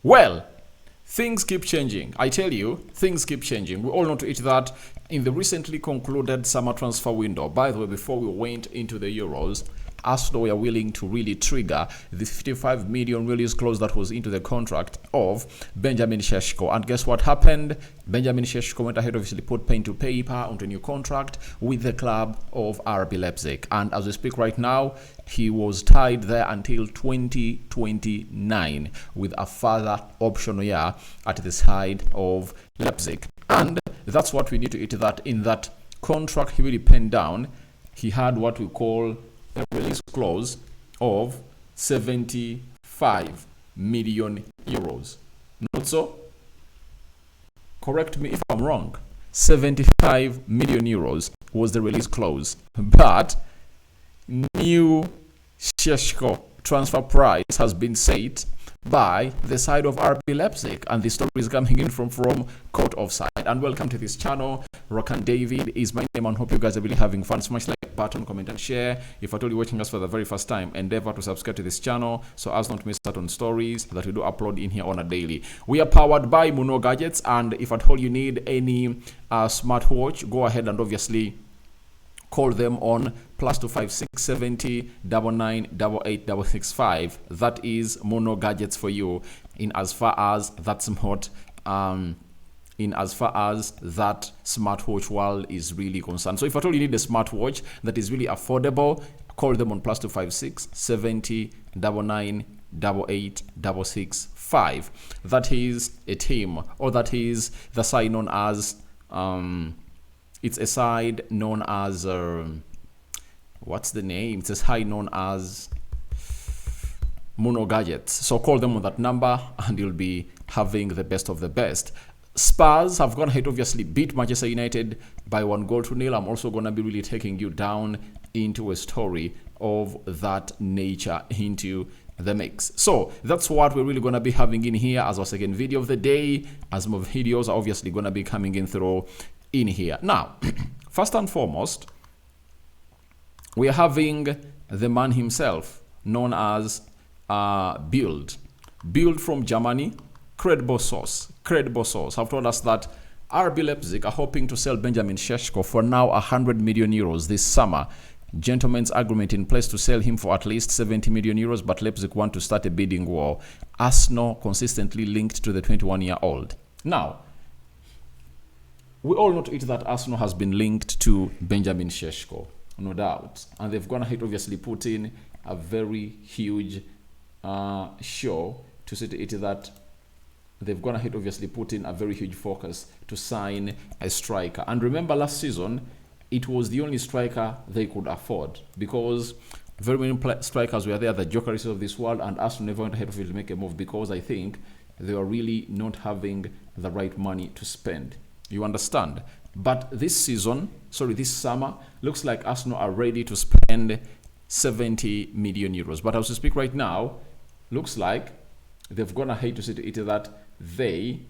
Well, things keep changing. I tell you, things keep changing. We all know to it that in the recently concluded summer transfer window, by the way, before we went into the Euros, Arsenal were willing to really trigger the 55 million release clause that was into the contract of Benjamin Seško. And guess what happened? Benjamin Seško went ahead, obviously put pen to paper onto a new contract with the club of RB Leipzig. And as we speak right now, he was tied there until 2029 with a further option year at the side of Leipzig. And that's what we need to eat, that in that contract he really penned down, he had what we call a release clause of 75 million euros. Not so? Correct me if I'm wrong. 75 million euros was the release clause. But new Seško transfer price has been set by the side of RB Leipzig, and the story is coming in from Court Offside. And welcome to this channel. Rokani David is my name, and hope you guys are really having fun. Smash like button, comment and share. If at all you're watching us for the very first time, endeavor to subscribe to this channel so as not to miss out on stories that we do upload in here on a daily. We are powered by Muno Gadgets, and if at all you need any smartwatch, go ahead and obviously call them on +256 70 99 88 665. That is Mono Gadgets for you in as far as that smartwatch world is really concerned. So if at all you need a smartwatch that is really affordable, call them on +256 70 99 88 665. That is a team, or that is the side known as it's a side known as what's the name? It's a side known as Mono Gadgets. So call them on that number and you'll be having the best of the best. Spurs have gone ahead, obviously beat Manchester United by 1-0. I'm also going to be really taking you down into a story of that nature into the mix. So that's what we're really going to be having in here as our second video of the day, as more videos are obviously going to be coming in through in here. Now, first and foremost, we are having the man himself, known as Bild from Germany. Credible source have told us that RB Leipzig are hoping to sell Benjamin Seško for now 100 million euros this summer. Gentleman's agreement in place to sell him for at least 70 million euros, but Leipzig want to start a bidding war. Arsenal consistently linked to the 21-year-old. Now, we all know to it that Arsenal has been linked to Benjamin Seško, no doubt. And they've gone ahead, obviously, put in a very huge show to see to it that they've gone ahead, obviously, put in a very huge focus to sign a striker. And remember, last season, it was the only striker they could afford because very many strikers were there, the Jokeris of this world, and Arsenal never went ahead of it to make a move because I think they were really not having the right money to spend. You understand? But this summer, looks like Arsenal are ready to spend 70 million euros. But as we speak right now, looks like they've gone ahead to say to it that they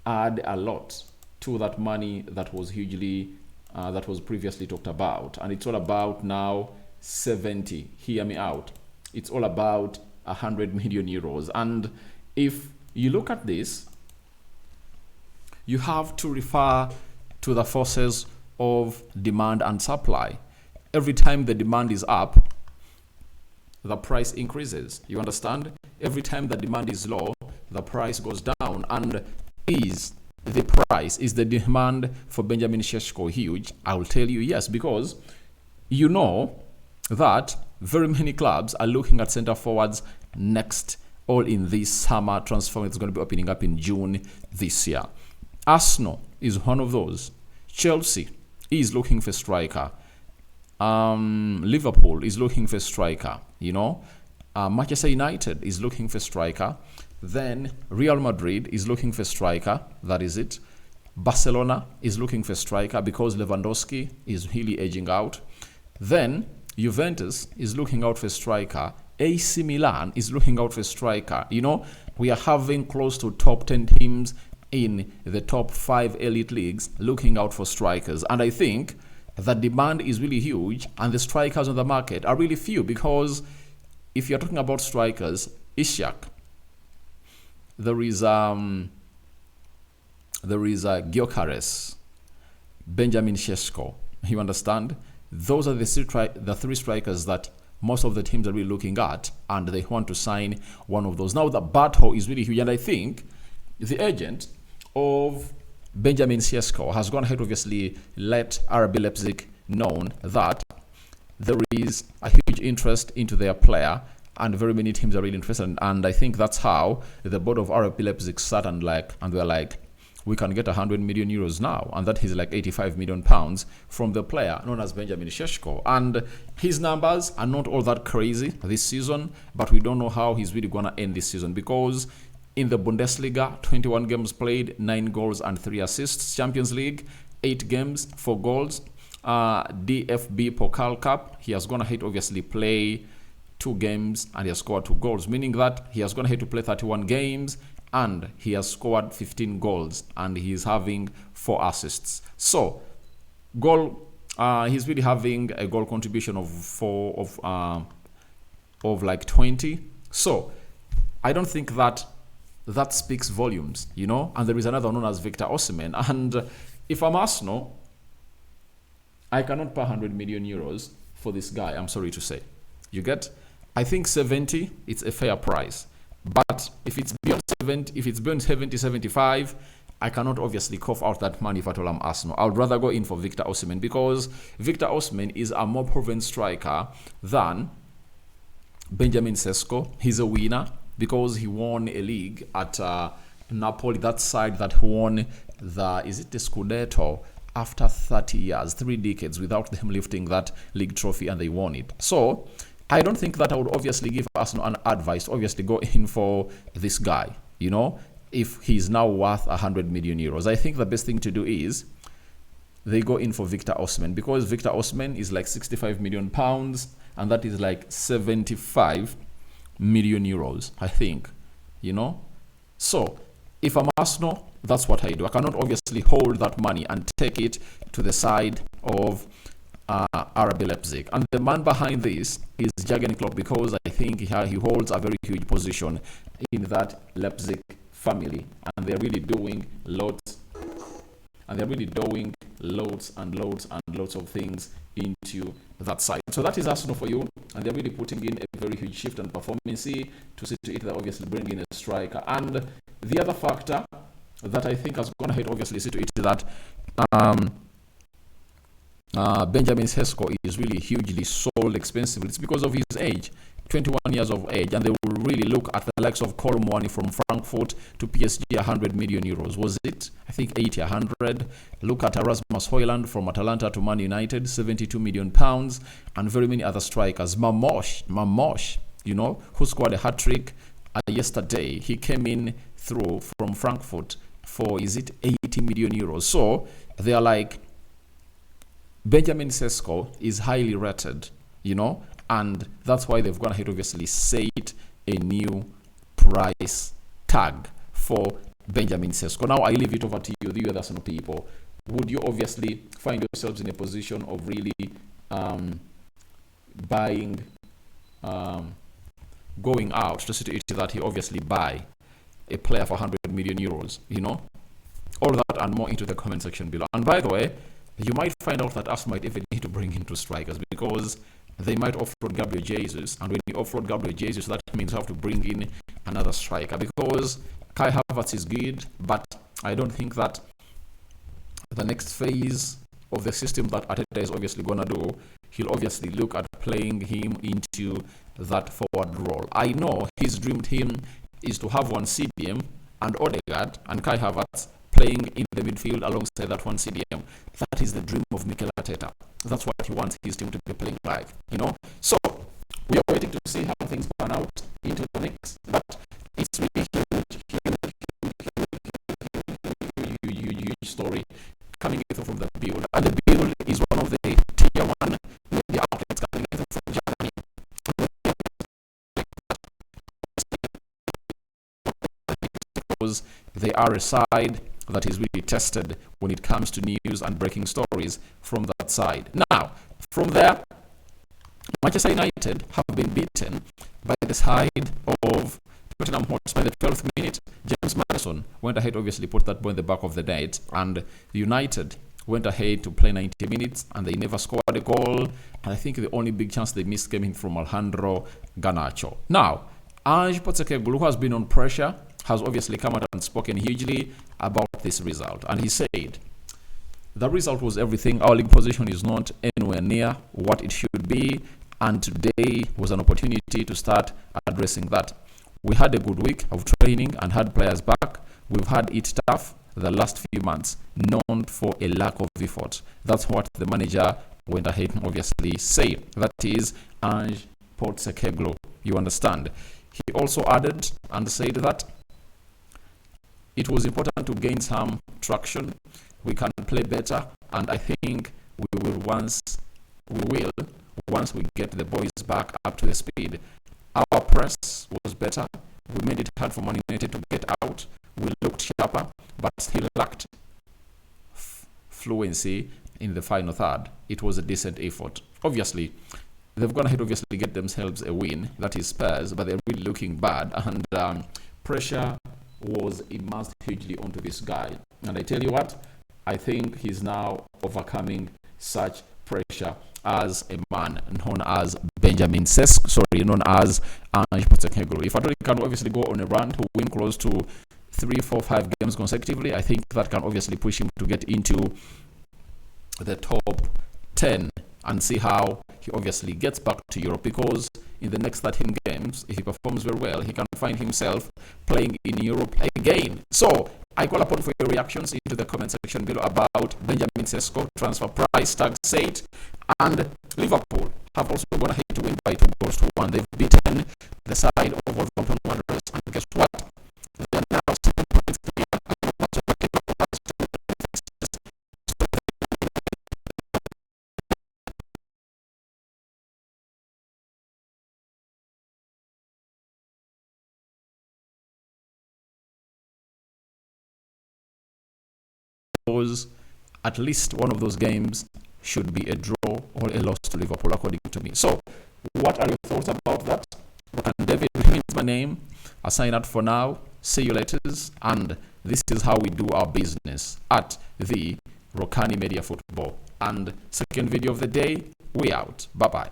add a lot to that money that was hugely, that was previously talked about. And it's all about now 70. Hear me out. It's all about 100 million euros. And if you look at this, you have to refer to the forces of demand and supply. Every time the demand is up, the price increases. You understand? Every time the demand is low, the price goes down. And is the demand for Benjamin Seško huge? I will tell you yes, because you know that very many clubs are looking at center forwards next, all in this summer transfer. It's going to be opening up in June this year. Arsenal is one of those. Chelsea is looking for striker. Liverpool is looking for striker. Manchester United is looking for striker. Then Real Madrid is looking for striker. That is it. Barcelona is looking for striker because Lewandowski is really aging out. Then Juventus is looking out for striker. AC Milan is looking out for striker. We are having close to top 10 teams in the top 5 elite leagues looking out for strikers. And I think the demand is really huge and the strikers on the market are really few, because if you're talking about strikers, Ishak, there is Gyökeres, Benjamin Seško. You understand? Those are the three strikers that most of the teams are really looking at, and they want to sign one of those. Now the battle is really huge, and I think the agent of Benjamin Sesko has gone ahead, obviously, let RB Leipzig know that there is a huge interest into their player, and very many teams are really interested. And I think that's how the board of RB Leipzig sat and they're like, we can get 100 million euros now, and that is like 85 million pounds from the player known as Benjamin Seško. And his numbers are not all that crazy this season, but we don't know how he's really gonna end this season, because in the Bundesliga, 21 games played, 9 goals and 3 assists. Champions League, 8 games, 4 goals. DFB Pokal Cup, he has gone ahead, obviously, play 2 games and he has scored 2 goals, meaning that he has gone ahead to play 31 games and he has scored 15 goals and he's having 4 assists. So he's really having a goal contribution of like 20. So I don't think that speaks volumes, you know. And there is another known as Victor Osimhen, and if I'm Arsenal, I cannot pay 100 million euros for this guy, I'm sorry to say. You get? I think 70, it's a fair price. But if it's beyond 70, 75, I cannot obviously cough out that money if at all I'm Arsenal. I would rather go in for Victor Osimhen, because Victor Osimhen is a more proven striker than Benjamin Sesko. He's a winner because he won a league at Napoli, that side that won the Scudetto after 30 years, 3 decades without them lifting that league trophy, and they won it. So I don't think that I would obviously give Arsenal an advice to obviously go in for this guy, you know, if he's now worth 100 million euros. I think the best thing to do is they go in for Victor Osimhen, because Victor Osimhen is like 65 million pounds, and that is like 75 million euros, I think, you know. So if I'm Arsenal, that's what I do. I cannot obviously hold that money and take it to the side of RB Leipzig. And the man behind this is Jurgen Klopp, because I think he holds a very huge position in that Leipzig family, and they're really doing loads and loads of things into that side. So that is Arsenal for you, and they're really putting in a very huge shift and performance to see to it that obviously bring in a striker. And the other factor that I think has gone ahead, obviously, see to it that Benjamin Sesko is really hugely sold expensive. It's because of his age, 21 years of age, and they will really look at the likes of Colomwani from Frankfurt to PSG, 100 million euros. Was it? I think 80, 100. Look at Erasmus Højlund from Atalanta to Man United, 72 million pounds, and very many other strikers. Mamosh, you know, who scored a hat-trick yesterday. He came in through from Frankfurt for, 80 million euros. So they are like, Benjamin Sesko is highly rated, you know, and that's why they've gone ahead, obviously, set a new price tag for Benjamin Sesko. Now I leave it over to you, the other Arsenal people. Would you obviously find yourselves in a position of really buying, going out to see to it that he obviously buy a player for 100 million euros, you know? All that and more into the comment section below. And by the way, you might find out that Arsenal might even need to bring in 2 strikers, because they might offload Gabriel Jesus, and when you offload Gabriel Jesus, that means you have to bring in another striker, because Kai Havertz is good, but I don't think that the next phase of the system that Arteta is obviously going to do, he'll obviously look at playing him into that forward role. I know his dream team is to have one CDM and Odegaard and Kai Havertz playing in the midfield alongside that one CDM. That is the dream of Mikel Arteta. That's what he wants his team to be playing like, you know. So we are waiting to see how things pan out into the next. But it's really huge story coming through from the build, and the build is one of the tier 1 media outlets coming through from Germany. Because they are a side that is really tested when it comes to news and breaking stories from that side. Now, from there, Manchester United have been beaten by the side of Tottenham Hotspur in the 12th minute. James Maddison went ahead, obviously put that ball in the back of the net, and United went ahead to play 90 minutes and they never scored a goal. And I think the only big chance they missed came in from Alejandro Garnacho. Now, Ange Postecoglou, who has been on pressure, has obviously come out and spoken hugely about this result. And he said, the result was everything. Our league position is not anywhere near what it should be. And today was an opportunity to start addressing that. We had a good week of training and had players back. We've had it tough the last few months, known for a lack of effort. That's what the manager went ahead and obviously said. That is Ange Postecoglou. You understand? He also added and said that it was important to gain some traction. We can play better, and I think we will once we get the boys back up to the speed. Our press was better. We made it hard for Man United to get out. We looked sharper, but still lacked fluency in the final third. It was a decent effort. Obviously, they've gone ahead obviously get themselves a win. That is Spurs, but they're really looking bad. And pressure was immersed hugely onto this guy. And I tell you what, I think he's now overcoming such pressure as a man known as Sesko, known as Ange Postecoglou. If Adori can obviously go on a run to win close to 3, 4, 5 games consecutively, I think that can obviously push him to get into the top 10 and see how he obviously gets back to Europe, because in the next 13 games, if he performs very well, he can find himself playing in Europe again. So I call upon for your reactions into the comment section below about Sesko transfer price tag said. And Liverpool have also gone ahead to win by 2-1. They've beaten the side of Wolverhampton Wanderers, and guess what? They are now 7 points clear. At least one of those games should be a draw or a loss to Liverpool, according to me. So, what are your thoughts about that? And David remains my name. I sign out for now. See you later. And this is how we do our business at the Rokani Media Football. And second video of the day, we out. Bye-bye.